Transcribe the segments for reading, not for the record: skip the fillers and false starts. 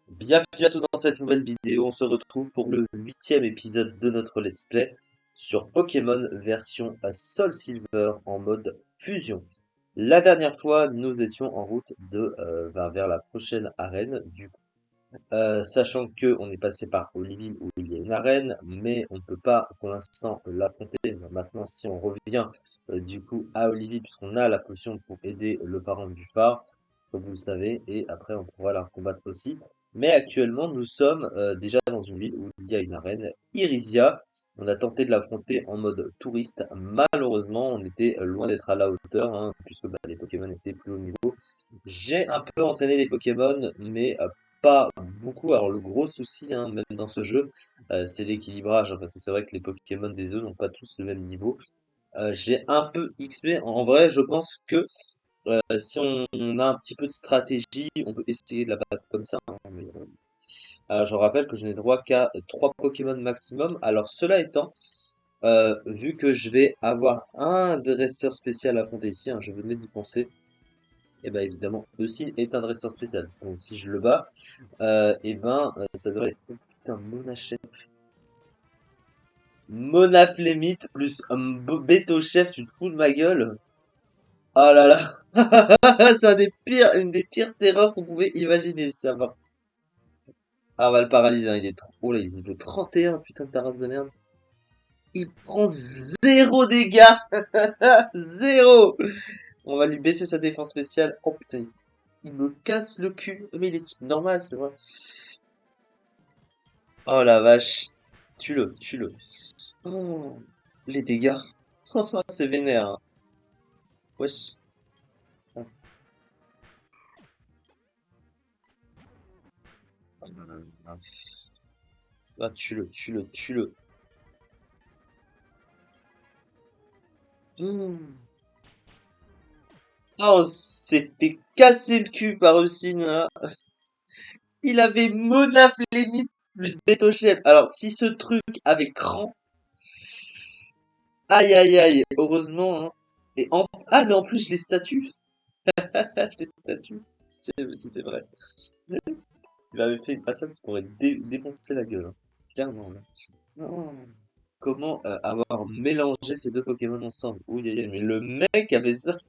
Bienvenue à tous dans cette nouvelle vidéo. On se retrouve pour le 8e épisode de notre let's play sur Pokémon version Soul Silver en mode fusion. La dernière fois, nous étions en route vers la prochaine arène, sachant que on est passé par Olivine où il y a une arène, mais on ne peut pas pour l'instant l'affronter. Maintenant, si on revient à Olivine, puisqu'on a la potion pour aider le parent du phare, comme vous le savez, et après on pourra la combattre aussi. Mais actuellement, nous sommes déjà dans une ville où il y a une arène, Irisia. On a tenté de l'affronter en mode touriste. Malheureusement, on était loin d'être à la hauteur, hein, puisque les Pokémon étaient plus haut niveau. J'ai un peu entraîné les Pokémon, mais pas beaucoup. Alors le gros souci, hein, même dans ce jeu, c'est l'équilibrage, hein, parce que c'est vrai que les Pokémon des zones n'ont pas tous le même niveau. J'ai un peu XP. En vrai, je pense que si on a un petit peu de stratégie, on peut essayer de la battre comme ça, hein, je rappelle que je n'ai droit qu'à 3 Pokémon maximum. Alors cela étant, vu que je vais avoir un dresseur spécial à affronter ici, hein, je venais d'y penser, et ben évidemment, aussi est un dresseur spécial. Donc si je le bats, ça devrait être... Oh, putain, Monaflémite plus un Béto Chef, tu te fous de ma gueule? Oh là là! C'est une des pires terreurs qu'on pouvait imaginer, ça va. Ah, on va le paralyser, hein, il est trop... Oh là, il est niveau 31, putain de ta race de merde. Il prend zéro dégâts! Zéro! On va lui baisser sa défense spéciale. Oh putain, il me casse le cul. Mais il est type normal, c'est vrai. Oh la vache. Tue-le, tue-le. Oh, les dégâts. C'est vénère, hein. Wesh. Ah, tue-le, tue-le, tue-le. Hmm. Ah, on s'est fait casser le cul par Eusine, là. Il avait Monaflémite plus Bétochef. Alors, si ce truc avait cran, aïe aïe aïe, heureusement, hein. Ah, mais en plus, je les statue. Je les statue. C'est vrai. Il avait fait une passade qui pourrait défoncer la gueule, hein. Clairement, là. Non. Comment avoir mélangé ces deux Pokémon ensemble? Ouh, aïe, aïe, mais le mec avait ça.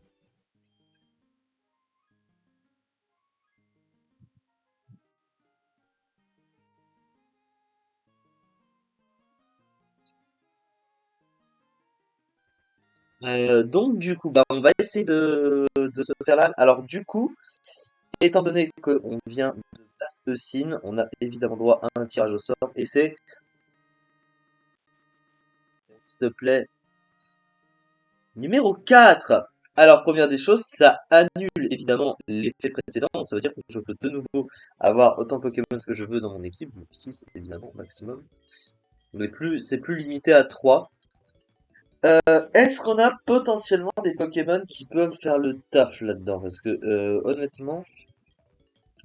Donc, on va essayer de se faire là. Alors, étant donné qu'on vient de Dastecine, on a évidemment droit à un tirage au sort. Et c'est, s'il te plaît, numéro 4. Alors, première des choses, ça annule évidemment l'effet précédent. Ça veut dire que je peux de nouveau avoir autant de Pokémon que je veux dans mon équipe. Donc 6 évidemment maximum. Mais c'est plus limité à 3. Est-ce qu'on a potentiellement des Pokémon qui peuvent faire le taf là-dedans? Parce que honnêtement...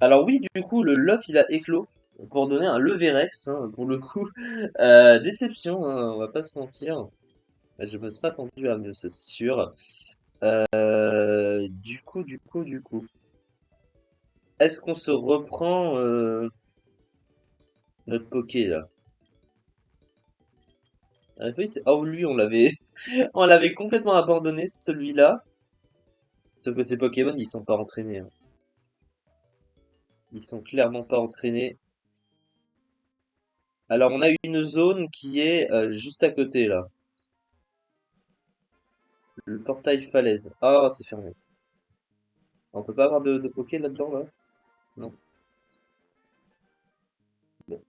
Alors oui, du coup, le Luff, il a éclos pour donner un Leverex, hein, pour le coup. Déception, hein, on va pas se mentir. Je me serais attendu à mieux, c'est sûr. Du coup. Est-ce qu'on se reprend notre Poké là? Oui, oh, lui, on l'avait complètement abandonné, celui-là. Sauf que ces Pokémon, ils sont pas entraînés, hein. Ils sont clairement pas entraînés. Alors, on a une zone qui est juste à côté là. Le portail falaise. Ah, c'est fermé. On peut pas avoir de Poké là-dedans là? Non. Bon.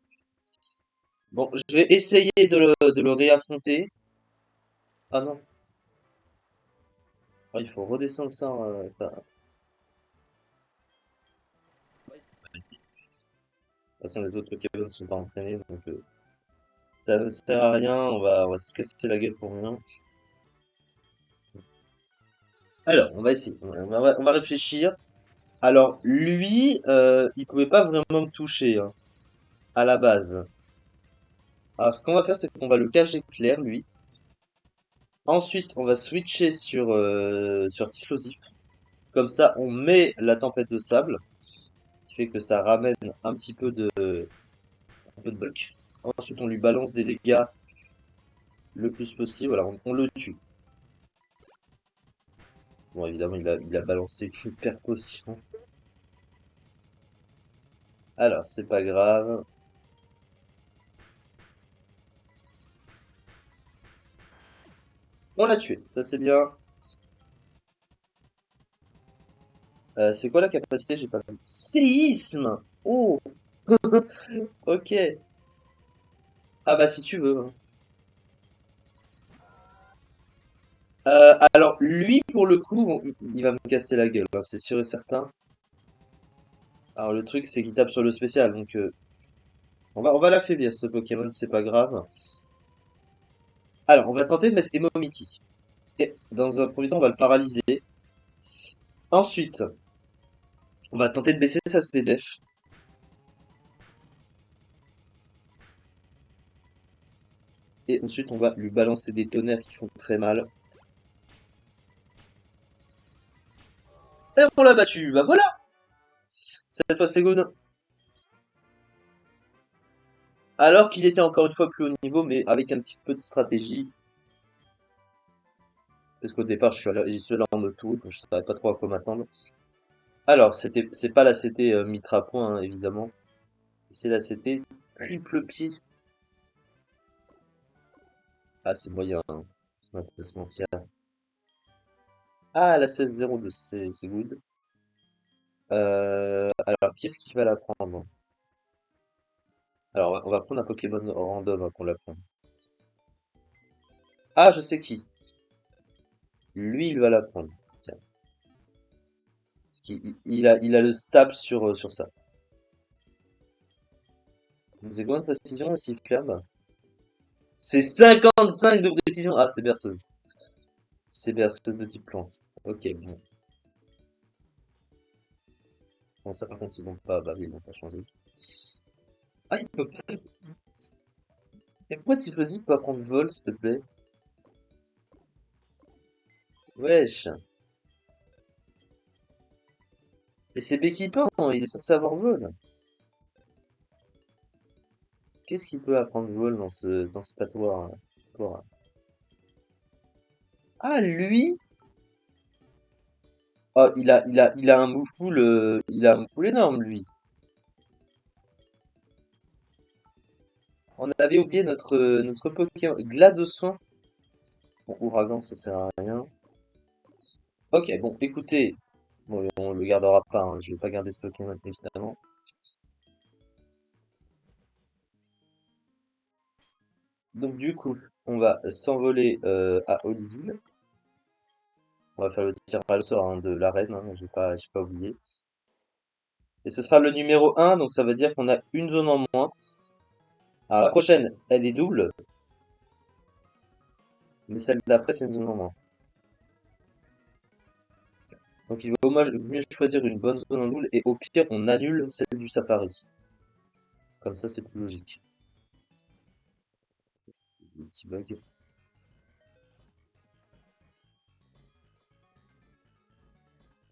Bon, je vais essayer de le réaffronter. Ah non. Ah, il faut redescendre ça. Ici. De toute façon, les autres Pokémon ne sont pas entraînés, donc ça ne sert à rien. On va se casser la gueule pour rien. Alors, on va essayer. On va réfléchir. Alors, lui, il pouvait pas vraiment me toucher, hein, à la base. Alors, ce qu'on va faire, c'est qu'on va le cacher clair, lui. Ensuite, on va switcher sur Tiflosif. Comme ça, on met la tempête de sable. fait que ça ramène un peu de bulk. Ensuite, on lui balance des dégâts le plus possible. Voilà, on le tue. Bon, évidemment, il a balancé une hyper potion. Alors, c'est pas grave. On l'a tué, ça c'est bien. C'est quoi la capacité? J'ai pas vu. Séisme! Oh! Ok. Ah bah si tu veux, hein. Alors, lui, pour le coup, il va me casser la gueule, hein, c'est sûr et certain. Alors, le truc, c'est qu'il tape sur le spécial, donc on va l'affaiblir, ce Pokémon, c'est pas grave. Alors, on va tenter de mettre Emomiki. Et dans un premier temps, on va le paralyser. Ensuite, on va tenter de baisser sa SPDF. Et ensuite, on va lui balancer des tonnerres qui font très mal. Et on l'a battu, bah voilà! Cette fois, c'est good. Alors qu'il était encore une fois plus haut niveau, mais avec un petit peu de stratégie. Parce qu'au départ, j'y suis là en mode tout, donc je savais pas trop à quoi m'attendre. Alors, c'est pas la CT Mitra Point, hein, évidemment. C'est la CT triple pied. Ah, c'est moyen, hein. On va pas se mentir. Ah, la 16-02, c'est good. Alors, qu'est-ce qui va la prendre? Alors, on va prendre un Pokémon random hein, qu'on la prend. Ah, je sais qui. Lui, il va la prendre. Tiens. Parce qu'il a le stab sur ça. C'est combien de précision aussi flamme? C'est 55 de précision. Ah, c'est berceuse. C'est berceuse de type plante. Ok, bon. Bon, ça par contre, ils vont pas. Bah oui, ils vont pas changer. Ah, il peut pas. Et pourquoi Tifosi peut pas prendre vol, s'il te plaît? Wesh. Et c'est Béquipin, il est censé avoir vol. Qu'est-ce qu'il peut apprendre vol dans ce patois, hein, patois? Ah, lui? Oh, il a un moufoule, il a un moufoule énorme, lui. On avait oublié notre Pokémon. Gladosoin. Bon, Ouragan, ça sert à rien. Ok, bon, écoutez. Bon, on le gardera pas, hein, je vais pas garder ce Pokémon, évidemment. Donc, du coup, on va s'envoler à Olivine. On va faire le tir au sort hein, de l'arène, hein, j'ai pas oublié. Et ce sera le numéro 1, donc ça veut dire qu'on a une zone en moins. Alors, la prochaine, elle est double, mais celle d'après, c'est une zone en moins. Donc, il vaut mieux choisir une bonne zone en double, et au pire, on annule celle du safari. Comme ça, c'est plus logique. Petit bug.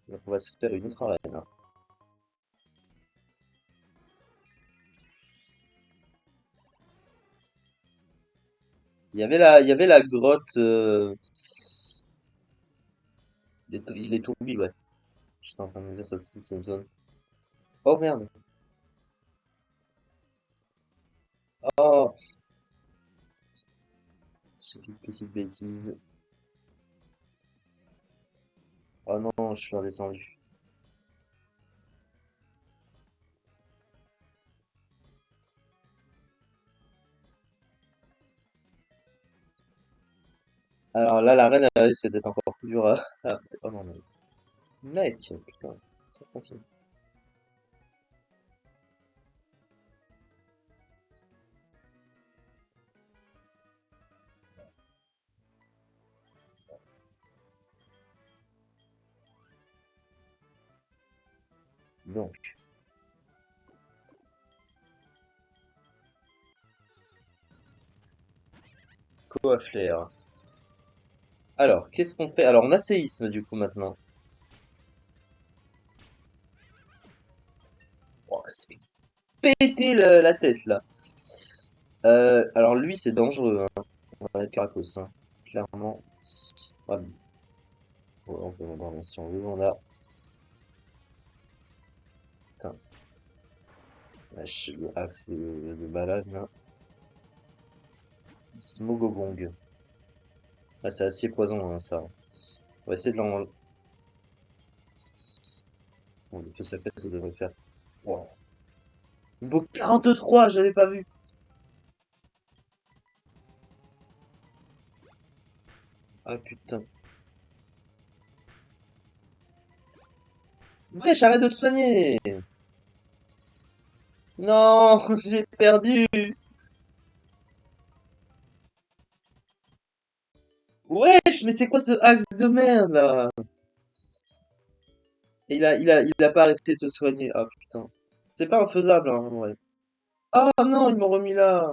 Donc, on va se faire une autre arène, hein. Il y avait la grotte. Il est tombé, ouais. J'étais en train de me dire ça aussi, c'est une zone. Oh merde. Oh, j'ai fait une petite bêtise. Oh non, je suis redescendu. Alors là, l'arène, elle risque d'être encore plus dure oh non, mais... Mec, putain, c'est tranquille. Donc, quoi flair. Alors, qu'est-ce qu'on fait? Alors, on a séisme, du coup, maintenant. péter la tête là. Alors lui c'est dangereux, hein. On va mettre Krakos, hein. Clairement. Ouais, bon. Ouais, on peut l'endormir si on veut. On a. Putain, le axe de balade là. Smogobong. Ah, c'est acier poison, hein, ça. On va essayer de l'en. Bon, le feu sacré, ça devrait faire. Wow. Niveau 43, j'avais pas vu. Ah putain. Wesh, arrête de te soigner. Non, j'ai perdu. Wesh, mais c'est quoi ce axe de merde là? Et il a pas arrêté de se soigner. Ah putain. C'est pas infaisable, hein, ouais. Ah non, ils m'ont remis là.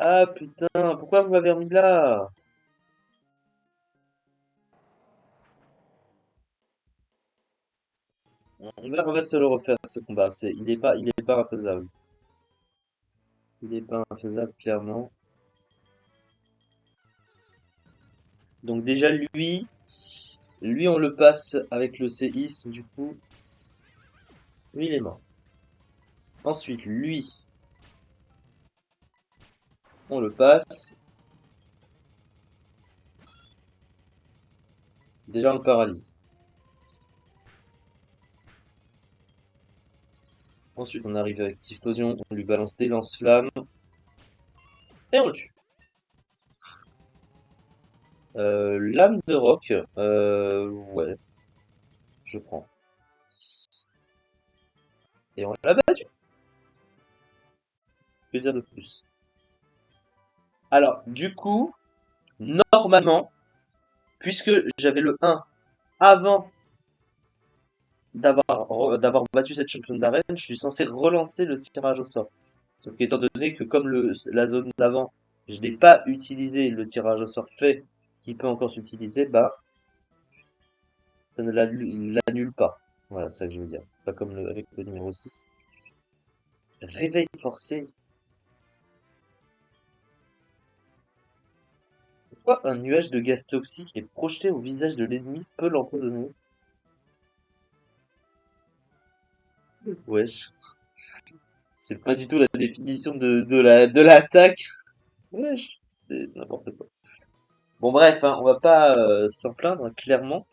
Ah putain, pourquoi vous m'avez remis là? On va se le refaire ce combat. Il est pas infaisable. Il est pas infaisable, clairement. Donc déjà lui on le passe avec le séisme, du coup, lui il est mort. Ensuite, lui, on le passe. Déjà on le paralyse. Ensuite, on arrive avec Typhlosion, on lui balance des lance-flammes et on le tue. Lame de roc, ouais, je prends. Et on l'a battu. Que dire de plus? Alors, du coup, normalement, puisque j'avais le 1 avant d'avoir battu cette championne d'arène, je suis censé relancer le tirage au sort. Sauf qu'étant donné que comme la zone d'avant, je n'ai pas utilisé le tirage au sort fait, qui peut encore s'utiliser, bah, ça ne l'annule pas. Voilà, c'est ça que je veux dire. Pas comme avec le numéro 6. Réveil forcé. Pourquoi un nuage de gaz toxique est projeté au visage de l'ennemi peut l'empoisonner? Wesh. C'est pas du tout la définition de l'attaque. Wesh. C'est n'importe quoi. Bon bref, hein, on va pas s'en plaindre, hein, clairement.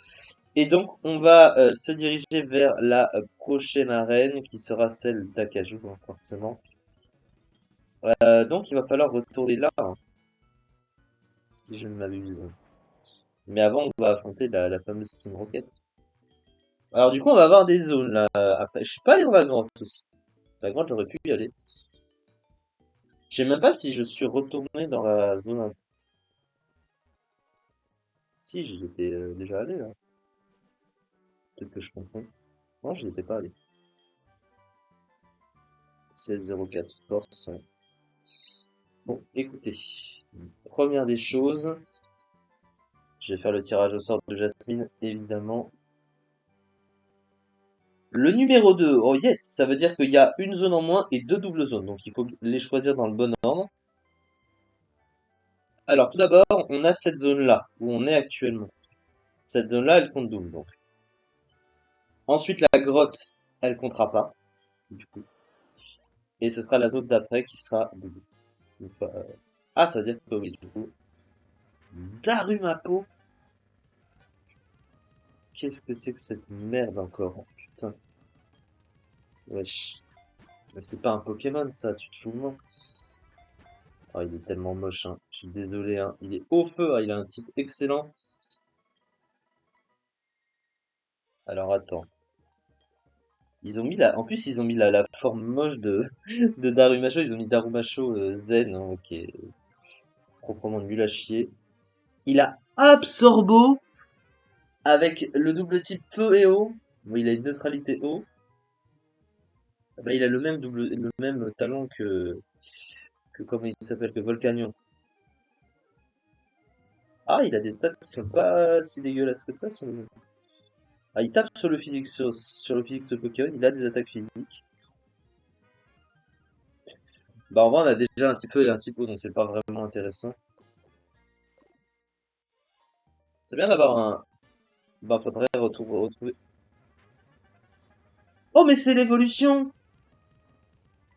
Et donc, on va se diriger vers la prochaine arène qui sera celle d'Akaju, hein, forcément. Donc, il va falloir retourner là, hein, si je ne m'abuse. Mais avant, on va affronter la fameuse Steam Rocket. Alors, du coup, on va avoir des zones là. Après, je suis pas allé dans la grotte aussi. La grotte, j'aurais pu y aller. Je sais même pas si je suis retourné dans la zone. Si, j'y étais déjà allé là. Peut-être que je confonds. Non, j'y étais pas allé. 1604 force. Ouais. Bon, écoutez. Première des choses. Je vais faire le tirage au sort de Jasmine, évidemment. Le numéro 2, oh yes, ça veut dire qu'il y a une zone en moins et deux doubles zones, donc il faut les choisir dans le bon ordre. Alors tout d'abord, on a cette zone-là, où on est actuellement. Cette zone-là, elle compte double, donc. Ensuite, la grotte, elle comptera pas, du coup. Et ce sera la zone d'après qui sera double. Ah, ça veut dire que oui, du coup. Darumapo? Qu'est-ce que c'est que cette merde encore? Oh, putain, wesh. Mais c'est pas un Pokémon, ça, tu te fous de moi. Oh, il est tellement moche, hein. Je suis désolé, hein. Il est au feu, hein. Il a un type excellent. Alors attends. En plus, ils ont mis la forme moche de Darumasho. Ils ont mis Darumasho Zen, hein, qui est proprement nul à chier. Il a Absorbo avec le double type feu et eau. Bon, il a une neutralité eau. Ah bah, il a le même talent que comment il s'appelle, que Volcanion. Ah, il a des stats qui sont pas si dégueulasses que ça. Ah, il tape sur le physique, sur le physique ce Pokémon, il a des attaques physiques. Bah en vrai on a déjà un petit peu et un typo, donc c'est pas vraiment intéressant. C'est bien d'avoir un... Bah faudrait retrouver... Oh mais c'est l'évolution!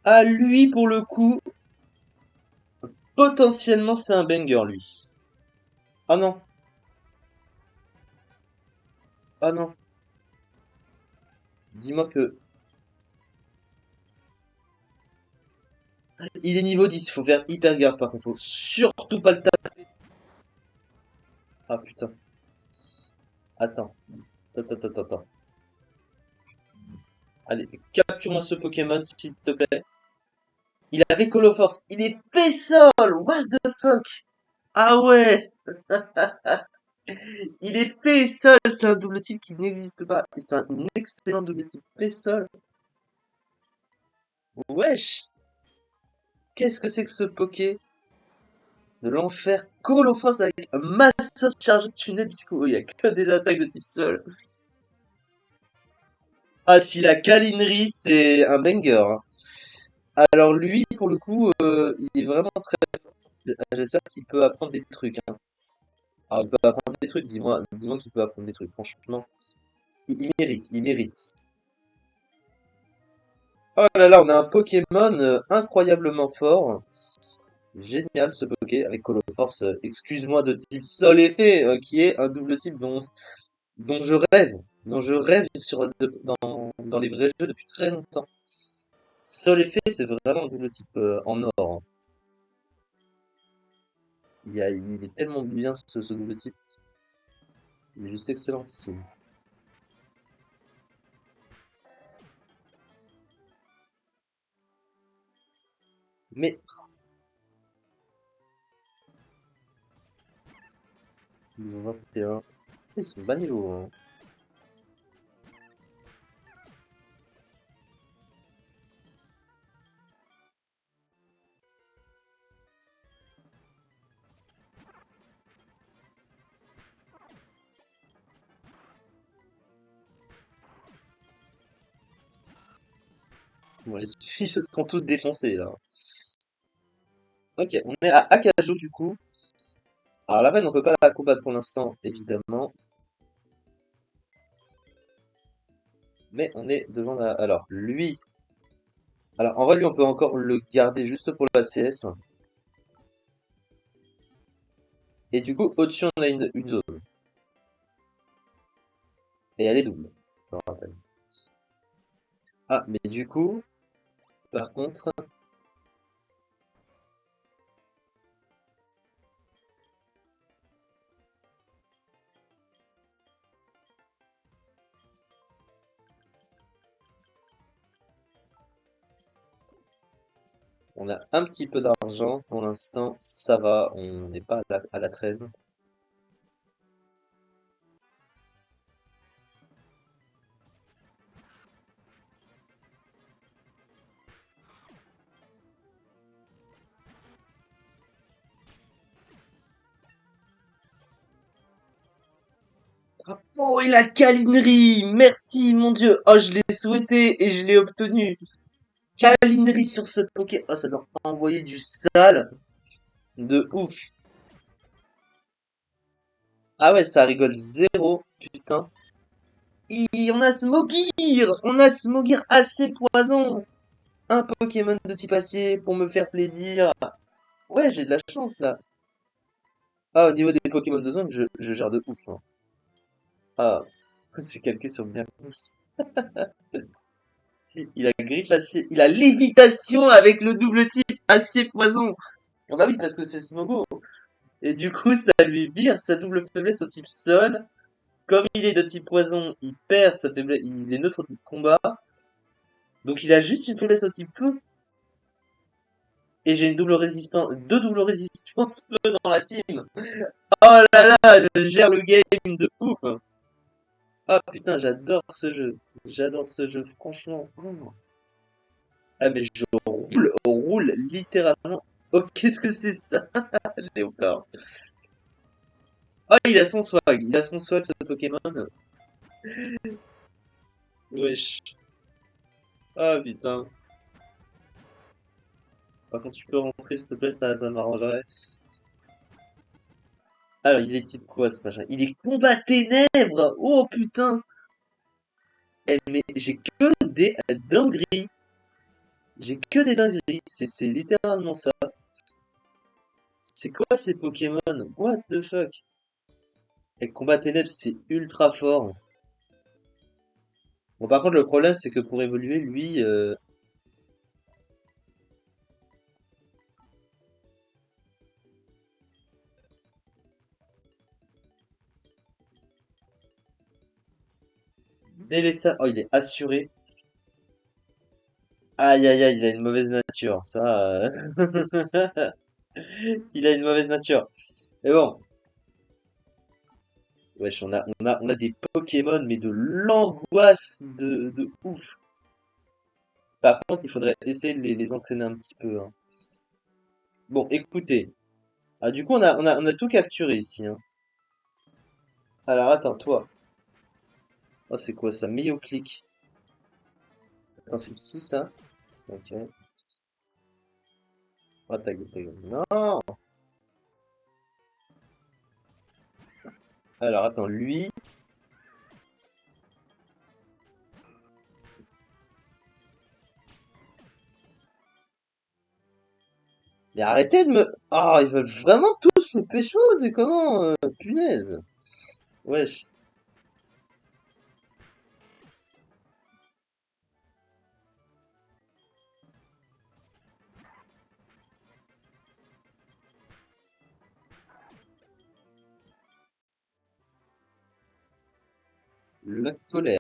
Ah lui pour le coup, potentiellement c'est un banger lui. Ah non, ah non. Dis-moi que... Il est niveau 10, il faut faire hyper gaffe par contre, faut surtout pas le taper. Ah putain, attends, attends. Allez, capture-moi ce Pokémon s'il te plaît. Il avait Coloforce, il est Pessol, what the fuck? Ah ouais, il est Pessol, c'est un double type qui n'existe pas. Et c'est un excellent double type Pessol. Wesh, qu'est-ce que c'est que ce Poké de l'enfer? Coloforce avec un massage chargé de tunnel psycho, il y a que des attaques de type Sol. Ah, si la câlinerie, c'est un banger, hein. Alors lui, pour le coup, il est vraiment très... J'espère qu'il peut apprendre des trucs, hein. Alors, il peut apprendre des trucs, dis-moi qu'il peut apprendre des trucs, franchement. Il mérite, il mérite. Oh là là, on a un Pokémon incroyablement fort. Génial ce Poké avec Coloforce, excuse-moi de type Sol épée, qui est un double type dont je rêve. Dont je rêve dans les vrais jeux depuis très longtemps. Sol effet, c'est vraiment un double type en or, hein. Il est tellement bien ce double type. Il est juste excellentissime. Mais, niveau 21, ils sont bas niveau, hein. Bon, les filles se font tous défoncer là. Ok, on est à Akajou du coup. Alors la reine, on peut pas la combattre pour l'instant, évidemment. Mais on est devant la... Alors, lui... Alors, en vrai, lui, on peut encore le garder juste pour la CS. Et du coup, au-dessus, on a une zone. Et elle est double, je me rappelle. Ah, mais du coup, par contre, on a un petit peu d'argent. Pour l'instant, ça va. On n'est pas à la traîne. Ah, oh, et la câlinerie! Merci, mon Dieu! Oh, je l'ai souhaité et je l'ai obtenu! Câlinerie sur ce Poké. Oh, ça doit envoyer du sale de ouf. Ah ouais, ça rigole zéro, putain. On a Smogir! On a Smogir assez poison! Un Pokémon de type acier pour me faire plaisir. Ouais, j'ai de la chance là. Ah, au niveau des Pokémon de zone, je gère de ouf, hein. Ah, c'est calqué sur Miaouss. Il a griffe acier. Il a lévitation avec le double type acier poison. Ah bah oui, parce que c'est Smogo. Et du coup, ça lui vire sa double faiblesse au type sol. Comme il est de type poison, il perd sa faiblesse. Il est neutre au type combat. Donc il a juste une faiblesse au type feu. Et j'ai une double résistance, deux doubles résistances feu dans la team. Oh là là, je gère le game de ouf. Ah putain, j'adore ce jeu. J'adore ce jeu, franchement. Oh. Ah mais je roule littéralement. Oh, qu'est-ce que c'est ça, Léopard? Oh, il a son swag ce Pokémon. Wesh. Ah putain. Par contre, tu peux rentrer, s'il te plaît, ça m'arrangerait. Alors, il est type quoi, ce machin? Il est combat ténèbres! Oh putain! Eh, mais j'ai que des dingueries. J'ai que des dingueries. C'est littéralement ça. C'est quoi ces Pokémon? What the fuck? Et combat ténèbres, c'est ultra fort. Bon, par contre, le problème, c'est que pour évoluer, lui, Délestat. Oh, il est assuré. Aïe, aïe, aïe, il a une mauvaise nature. Ça, il a une mauvaise nature. Mais bon, wesh, on a des Pokémon, mais de l'angoisse de ouf. Par contre, il faudrait essayer de les entraîner un petit peu, hein. Bon, écoutez. Ah, du coup, on a tout capturé ici, hein. Alors, attends, toi. Oh, c'est quoi ça? Click. Attends, c'est psy, ça? Ok. Oh, ta gueule. Non! Alors, attends, lui. Mais arrêtez de me... Ah, ils veulent vraiment tous me pécho, c'est comment? Punaise. Wesh. Le colère.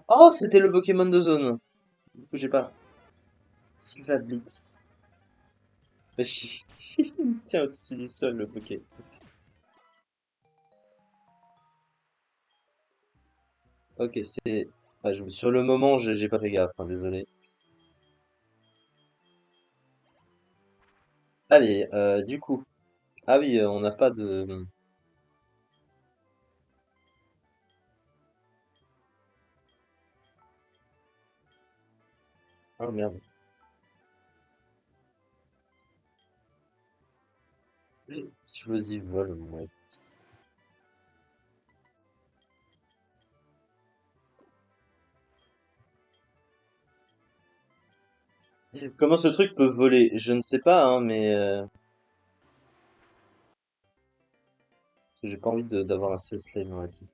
Oh, c'était le Pokémon de zone. Du coup, j'ai pas. Sylva Blitz. Wesh. Tiens, au-dessus du sol, le Poké. Ok, c'est... Ah, sur le moment, j'ai pas fait gaffe, hein, désolé. Allez, du coup. Ah oui, on n'a pas de... Ah merde. Explosive vol, ouais. Comment ce truc peut voler? Je ne sais pas, hein, mais... j'ai pas envie d'avoir un Cessla dans la team.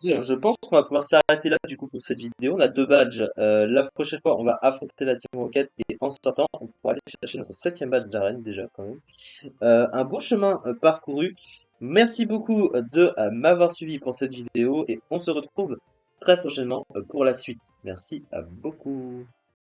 Bien, je pense qu'on va pouvoir s'arrêter là du coup pour cette vidéo. On a deux badges. La prochaine fois, on va affronter la Team Rocket et en sortant, on pourra aller chercher notre septième badge d'arène déjà quand même. Un beau chemin parcouru. Merci beaucoup de m'avoir suivi pour cette vidéo et on se retrouve très prochainement pour la suite. Merci à beaucoup.